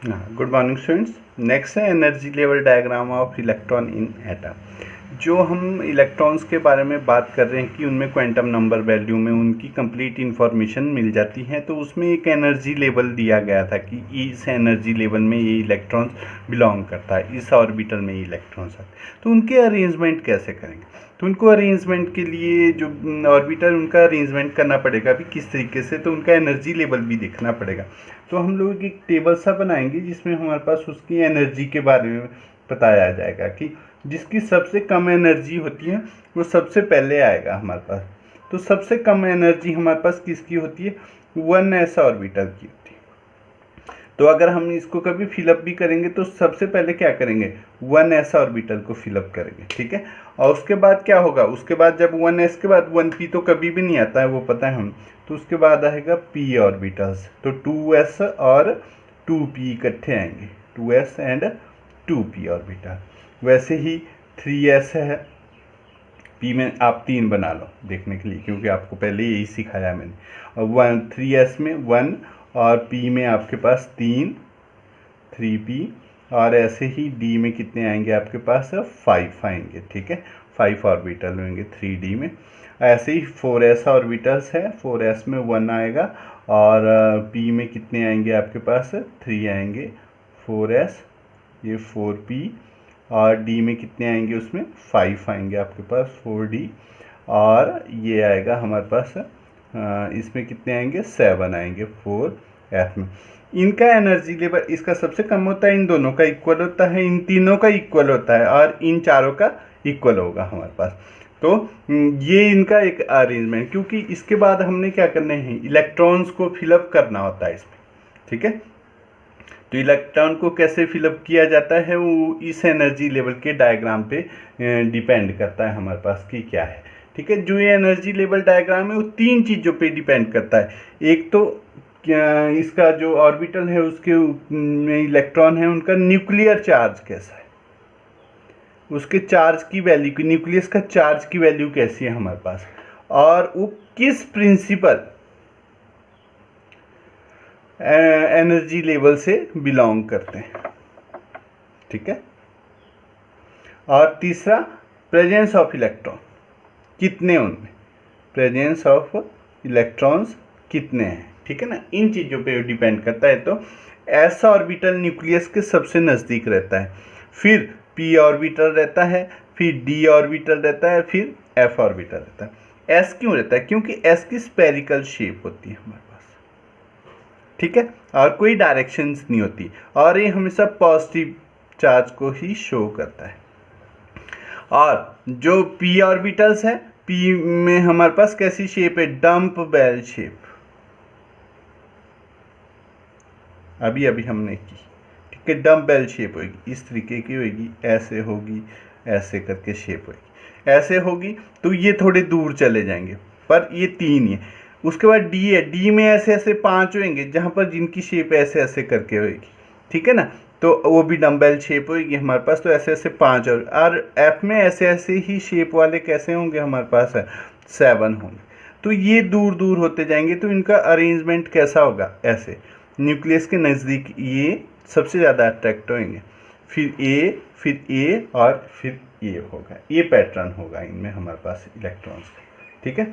Good morning students. Next है energy level diagram of electron in atom. जो हम electrons के बारे में बात कर रहे हैं कि उनमें क्वांटम नंबर वैल्यू में उनकी कंप्लीट इन्फॉर्मेशन मिल जाती है, तो उसमें एक एनर्जी लेवल दिया गया था कि इस एनर्जी लेवल में ये इलेक्ट्रॉन्स बिलोंग करता है, इस ऑर्बिटल में ये इलेक्ट्रॉन्स आते हैं। तो उनके अरेंजमेंट कैसे करेंगे? तो उनको अरेंजमेंट के लिए जो ऑर्बिटल उनका अरेंजमेंट करना पड़ेगा भी किस तरीके से, तो उनका एनर्जी लेवल भी देखना पड़ेगा। तो हम लोग एक टेबल सा बनाएंगे जिसमें हमारे पास उसकी एनर्जी के बारे में बताया जाएगा कि जिसकी सबसे कम एनर्जी होती है वो सबसे पहले आएगा हमारे पास। तो सबसे कम एनर्जी हमारे पास किसकी होती है? 1s ऑर्बिटल की होती है। तो अगर हम इसको कभी फिलअप भी करेंगे तो सबसे पहले क्या करेंगे? 1s ऑर्बिटल को फिलअप करेंगे, ठीक है। और उसके बाद क्या होगा? उसके बाद जब 1s के बाद 1p तो कभी भी नहीं आता है, वो पता है हम। तो उसके बाद आएगा p ऑर्बिटल्स, तो 2s और 2p इकट्ठे आएंगे, 2s एंड 2p ऑर्बिटल। वैसे ही 3s है, p में आप 3 बना लो देखने के लिए, क्योंकि आपको पहले यही सिखाया मैंने। और 3s में 1 और p में आपके पास 3, 3p। और ऐसे ही d में कितने आएंगे आपके पास? 5 आएंगे, ठीक है। 5 ऑर्बिटल होंगे 3d में। ऐसे ही 4s ऑर्बिटल्स है, 4s में 1 आएगा और p में कितने आएंगे आपके पास? 3 आएंगे, 4s, ये 4p। और d में कितने आएंगे? उसमें 5 आएंगे आपके पास, 4d। और ये आएगा हमारे पास इसमें कितने आएंगे? 7 आएंगे 4f में। इनका एनर्जी लेवल इसका सबसे कम होता है, इन दोनों का इक्वल होता है, इन तीनों का इक्वल होता है और इन चारों का इक्वल होगा हमारे पास। तो ये इनका एक अरेंजमेंट, क्योंकि इसके बाद हमने क्या करने हैं? इलेक्ट्रॉन्स को फिलअप करना होता है इसमें, ठीक है। तो इलेक्ट्रॉन को कैसे फिलअप किया जाता है वो इस एनर्जी लेवल के डायग्राम पे डिपेंड करता है हमारे पास कि क्या है, ठीक है। जो ये एनर्जी लेवल डायग्राम है वो 3 चीज़ों पे डिपेंड करता है। एक तो इसका जो ऑर्बिटल है उसके में इलेक्ट्रॉन है, उनका न्यूक्लियर चार्ज कैसा है, उसके चार्ज की वैल्यू की, न्यूक्लियस का चार्ज की वैल्यू कैसी है हमारे पास, और वो किस प्रिंसिपल एनर्जी लेवल से बिलोंग करते हैं, ठीक है। और तीसरा, प्रेजेंस ऑफ इलेक्ट्रॉन कितने, उनमें प्रेजेंस ऑफ इलेक्ट्रॉन्स कितने हैं, ठीक है ना। इन चीज़ों पे डिपेंड करता है। तो s ऑर्बिटल न्यूक्लियस के सबसे नज़दीक रहता है, फिर p ऑर्बिटल रहता है, फिर d ऑर्बिटल रहता है, फिर f ऑर्बिटल रहता है। s क्यों रहता है? क्योंकि s की स्पेरिकल शेप होती है हमारे पास, ठीक है, और कोई डायरेक्शंस नहीं होती, और ये हमेशा पॉजिटिव चार्ज को ही शो करता है। और जो p ऑर्बिटल्स है, p में हमारे पास कैसी शेप है? डंप बेल शेप, अभी अभी हमने की, ठीक है। डंप बेल शेप होगी, इस तरीके की होगी, ऐसे होगी, ऐसे करके शेप होगी, ऐसे होगी। तो ये थोड़े दूर चले जाएंगे, पर ये 3 ही है। उसके बाद डी है, डी में ऐसे ऐसे 5 होंगे जहाँ पर जिनकी शेप ऐसे ऐसे करके होगी, ठीक है ना। तो वो भी डम्बेल शेप होगी हमारे पास। तो ऐसे ऐसे 5 और एफ में ऐसे ऐसे ही शेप वाले कैसे होंगे हमारे पास? 7 होंगे। तो ये दूर दूर होते जाएंगे। तो इनका अरेंजमेंट कैसा होगा? ऐसे न्यूक्लियस के नज़दीक ये सबसे ज़्यादा अट्रैक्ट होंगे, फिर ए और फिर ए होगा। ये पैटर्न होगा इनमें हमारे पास इलेक्ट्रॉन्स का, ठीक है।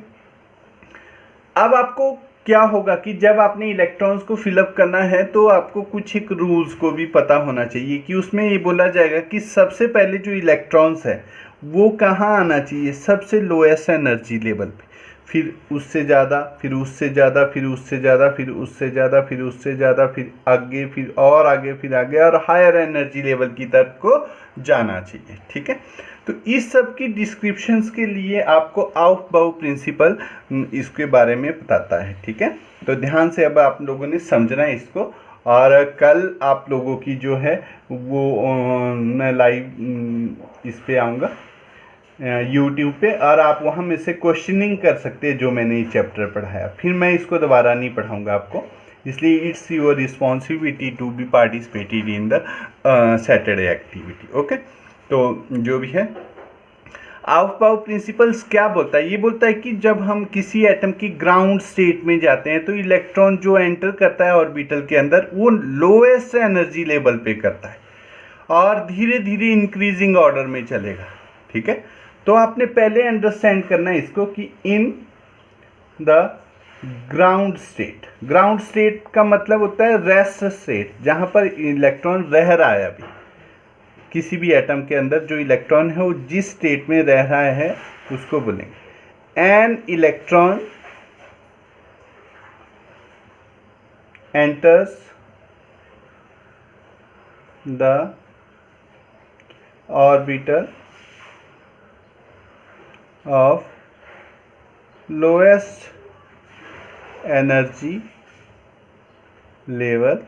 अब आपको क्या होगा कि जब आपने इलेक्ट्रॉन्स को फिलअप करना है तो आपको कुछ एक रूल्स को भी पता होना चाहिए कि उसमें ये बोला जाएगा कि सबसे पहले जो इलेक्ट्रॉन्स है वो कहाँ आना चाहिए? सबसे लोएस्ट एनर्जी लेवल पे, फिर उससे ज़्यादा, फिर उससे ज़्यादा, फिर उससे ज़्यादा, फिर उससे ज़्यादा, फिर उससे ज़्यादा, फिर आगे, फिर और आगे, फिर आगे, और हायर एनर्जी लेवल की तरफ को जाना चाहिए, ठीक है। तो इस सब की डिस्क्रिप्शंस के लिए आपको आउफ बाउ प्रिंसिपल इसके बारे में बताता है, ठीक है। तो ध्यान से अब आप लोगों ने समझना है इसको, और कल आप लोगों की जो है वो मैं लाइव इस पे आऊँगा यूट्यूब पे, और आप वहाँ में से क्वेश्चनिंग कर सकते हैं जो मैंने ये चैप्टर पढ़ाया। फिर मैं इसको दोबारा नहीं पढ़ाऊँगा आपको, इसलिए it's your responsibility to be participated in the Saturday activity, okay. तो जो भी है, आउफबाउ प्रिंसिपल्स क्या बोलता है? ये बोलता है कि जब हम किसी एटम की ग्राउंड स्टेट में जाते हैं तो इलेक्ट्रॉन जो एंटर करता है ऑर्बिटल के अंदर वो लोएस्ट एनर्जी लेवल पे करता है और धीरे धीरे इंक्रीजिंग ऑर्डर में चलेगा। ठीक है, तो आपने पहले अंडरस्टैंड करना है इसको कि इन द ग्राउंड स्टेट का मतलब होता है रेस्ट स्टेट, जहाँ पर इलेक्ट्रॉन रह रहा है। अभी किसी भी एटम के अंदर जो इलेक्ट्रॉन है वो जिस स्टेट में रह रहा है उसको बोलेंगे। An electron enters the orbital of lowest energy level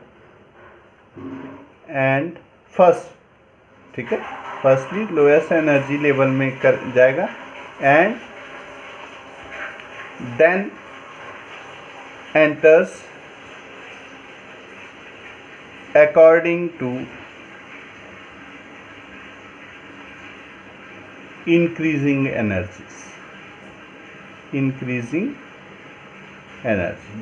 and first, ठीक है, फर्स्टली लोएस्ट एनर्जी लेवल में कर जाएगा and then enters according to increasing energy.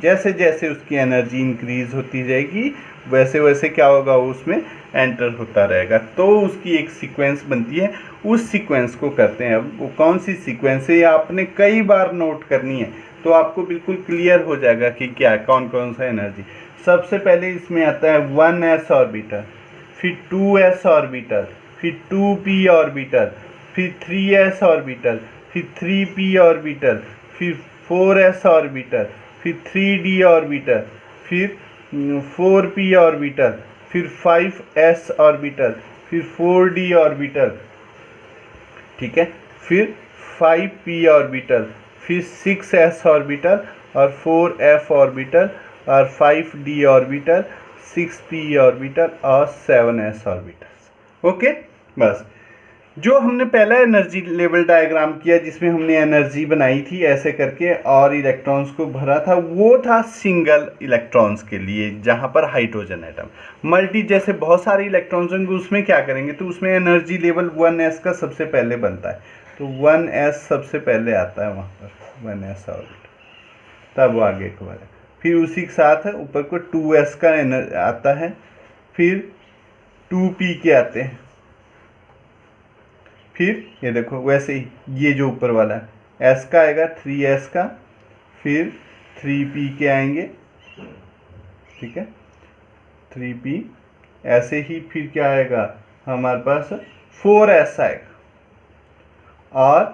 जैसे जैसे उसकी एनर्जी इंक्रीज होती जाएगी वैसे वैसे क्या होगा, उसमें एंटर होता रहेगा। तो उसकी एक सीक्वेंस बनती है, उस सीक्वेंस को करते हैं। अब वो कौन सी सीक्वेंस है ये आपने कई बार नोट करनी है तो आपको बिल्कुल क्लियर हो जाएगा कि क्या कौन कौन सा एनर्जी। सबसे पहले इसमें आता है 1s ऑर्बिटल, फिर 2s ऑर्बिटल, फिर 2p ऑर्बिटल, फिर 3s ऑर्बिटल, फिर 3p ऑर्बिटल, फिर 4s ऑर्बिटल, फिर 3d ऑर्बिटल, फिर 4p ऑर्बिटल, फिर 5s ऑर्बिटल, फिर 4d ऑर्बिटल, ठीक है, फिर 5p ऑर्बिटल, फिर 6s ऑर्बिटल और 4f ऑर्बिटल और 5d ऑर्बिटल, 6p ऑर्बिटल और 7s ऑर्बिटल। ओके, बस जो हमने पहला एनर्जी लेवल डायग्राम किया जिसमें हमने एनर्जी बनाई थी ऐसे करके और इलेक्ट्रॉन्स को भरा था, वो था सिंगल इलेक्ट्रॉन्स के लिए, जहाँ पर हाइड्रोजन एटम। मल्टी जैसे बहुत सारे इलेक्ट्रॉन्स होंगे उसमें क्या करेंगे, तो उसमें एनर्जी लेवल 1s का सबसे पहले बनता है, तो 1s सबसे पहले आता है वहाँ पर 1s ऑर्बिटल, तब वो आगे को बढ़ेगा। फिर उसी के साथ ऊपर को 2s का आता है, फिर 2p के आते हैं, फिर ये देखो वैसे ही ये जो ऊपर वाला है s का आएगा, 3s का, फिर 3p के आएंगे, ठीक है, 3p। ऐसे ही फिर क्या आएगा हमारे पास 4s आएगा और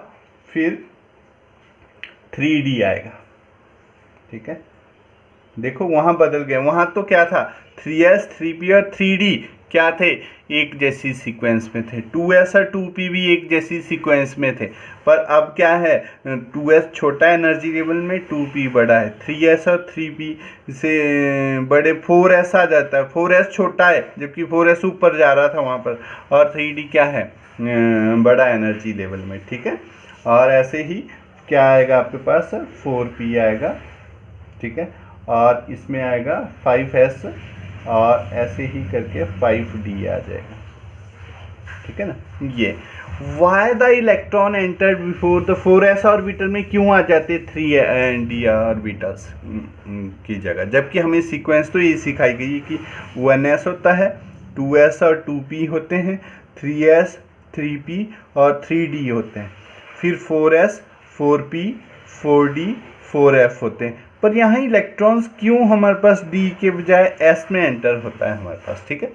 फिर 3d आएगा, ठीक है। देखो वहाँ बदल गए, वहाँ तो क्या था 3s 3p और 3d क्या थे, एक जैसी सीक्वेंस में थे। 2s और 2p भी एक जैसी सीक्वेंस में थे, पर अब क्या है 2s छोटा एनर्जी लेवल में, 2p बड़ा है। 3s और 3p से बड़े 4s आ जाता है, 4s छोटा है जबकि 4s ऊपर जा रहा था वहाँ पर, और 3d क्या है बड़ा एनर्जी लेवल में, ठीक है। और ऐसे ही क्या आएगा आपके पास 4p आएगा, ठीक है, और इसमें आएगा 5s और ऐसे ही करके 5d आ जाएगा, ठीक है ना। ये why the electron enter before the 4s orbital में क्यों आ जाते 3d ऑर्बिटल्स की जगह, जबकि हमें सीक्वेंस तो ये सिखाई गई है कि 1s होता है, 2s और 2p होते हैं, 3s 3p और 3d होते हैं, फिर 4s 4p 4d 4f होते हैं। पर यहाँ इलेक्ट्रॉन्स क्यों हमारे पास d के बजाय s में एंटर होता है हमारे पास, ठीक है।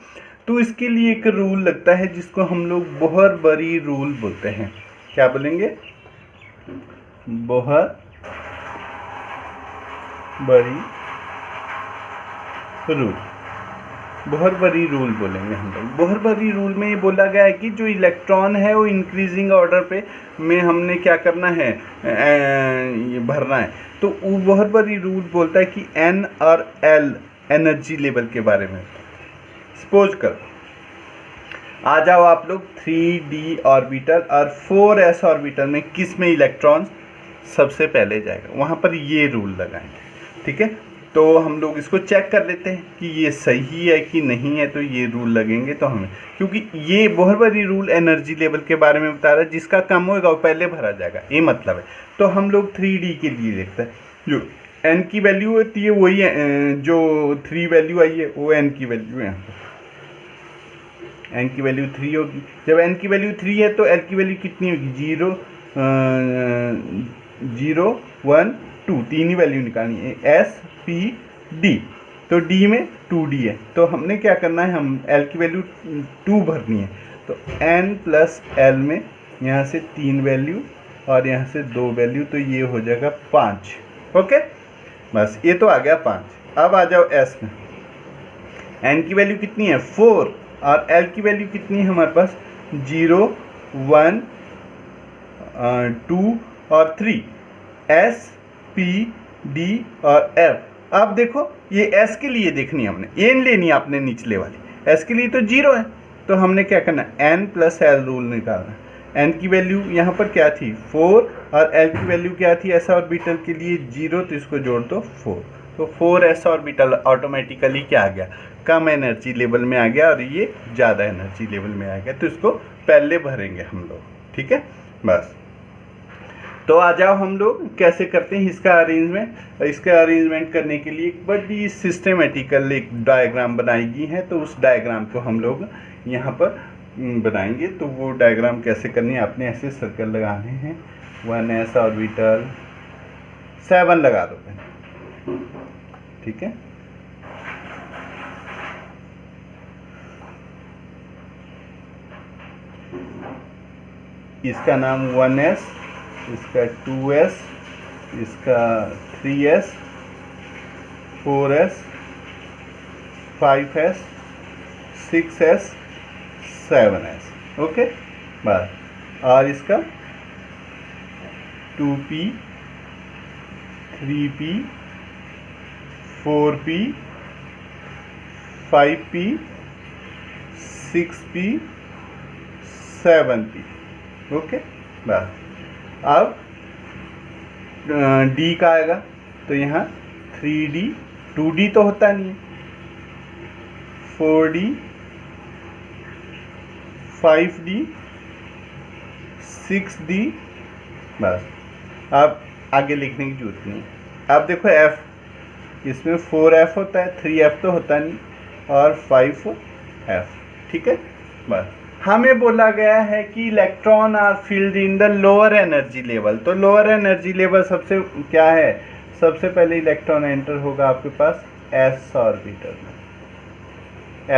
तो इसके लिए एक रूल लगता है जिसको हम लोग बोहर-बरी रूल बोलते हैं। क्या बोलेंगे, बोहर-बरी रूल बोलेंगे हम लोग। बोहर-बरी रूल में ये बोला गया है कि जो इलेक्ट्रॉन है वो इंक्रीजिंग ऑर्डर पे में हमने क्या करना है, ये भरना है। तो वो बोहर-बरी रूल बोलता है कि n और l एनर्जी लेवल के बारे में। सपोज कर आ जाओ आप लोग 3d ऑर्बिटल और 4s ऑर्बिटल में किस में इलेक्ट्रॉन सबसे पहले जाएगा, वहाँ पर ये रूल लगाएंगे, ठीक है। तो हम लोग इसको चेक कर लेते हैं कि ये सही है कि नहीं है, तो ये रूल लगेंगे तो हमें, क्योंकि ये बहुत बड़ी रूल एनर्जी लेवल के बारे में बता रहा है, जिसका कम होगा वो पहले भरा जाएगा, ये मतलब है। तो हम लोग 3D के लिए देखते हैं, जो n की वैल्यू होती है वही जो 3 वैल्यू आई है वो n की वैल्यू है, यहाँ पर n की वैल्यू 3 होगी। जब n की वैल्यू 3 है तो l की वैल्यू कितनी होगी, 0 0 1 2, तीन ही वैल्यू निकालनी है, S P D। तो D में 2D है, तो हमने क्या करना है, हम L की वैल्यू 2 भरनी है। तो N प्लस L में यहाँ से 3 वैल्यू और यहाँ से 2 वैल्यू, तो ये हो जाएगा 5। ओके, बस ये तो आ गया 5। अब आ जाओ S में, N की वैल्यू कितनी है 4 और L की वैल्यू कितनी है हमारे पास 0 1 2 और 3, S P D और F। अब देखो ये S के लिए देखनी है हमने, N लेनी है आपने निचले वाली, S के लिए तो 0 है, तो हमने क्या करना है N प्लस L रूल निकालना है। N की वैल्यू यहाँ पर क्या थी 4 और L की वैल्यू क्या थी s ऑर्बिटल के लिए 0, तो इसको जोड़ दो 4, तो 4s ऑर्बिटल ऑटोमेटिकली क्या आ गया, कम एनर्जी लेवल में आ गया और ये ज़्यादा एनर्जी लेवल में आ गया, तो इसको पहले भरेंगे हम लोग, ठीक है। बस तो आ जाओ हम लोग कैसे करते हैं इसका अरेंजमेंट। इसका अरेंजमेंट करने के लिए एक बड़ी सिस्टमेटिकल एक डायग्राम बनाई गई है, तो उस डायग्राम को हम लोग यहाँ पर बनाएंगे। तो वो डायग्राम कैसे करनी है, आपने ऐसे सर्कल लगाने हैं, 1s ऑर्बिटल 7 लगा दो, ठीक है। इसका नाम 1s, इसका 2s, इसका 3s, 4s, 5s, 6s, 7s, okay. बस और इसका 2p, 3p, 4p, 5p, 6p, 7p, okay. बस अब D का आएगा, तो यहाँ 3D, 2D तो होता नहीं है, 4D, 5D, 6D। बस अब आगे लिखने की जरूरत नहीं। अब देखो F, इसमें 4F होता है, 3F तो होता नहीं और 5F, ठीक है। बस हमें बोला गया है कि electron are filled in the lower energy level. तो लोअर एनर्जी लेवल सबसे क्या है, सबसे पहले इलेक्ट्रॉन एंटर होगा आपके पास s ऑर्बिटल में,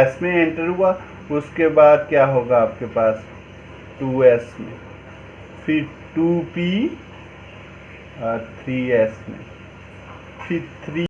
s में एंटर हुआ, उसके बाद क्या होगा आपके पास 2s में, फिर 2p और 3s में, फिर 3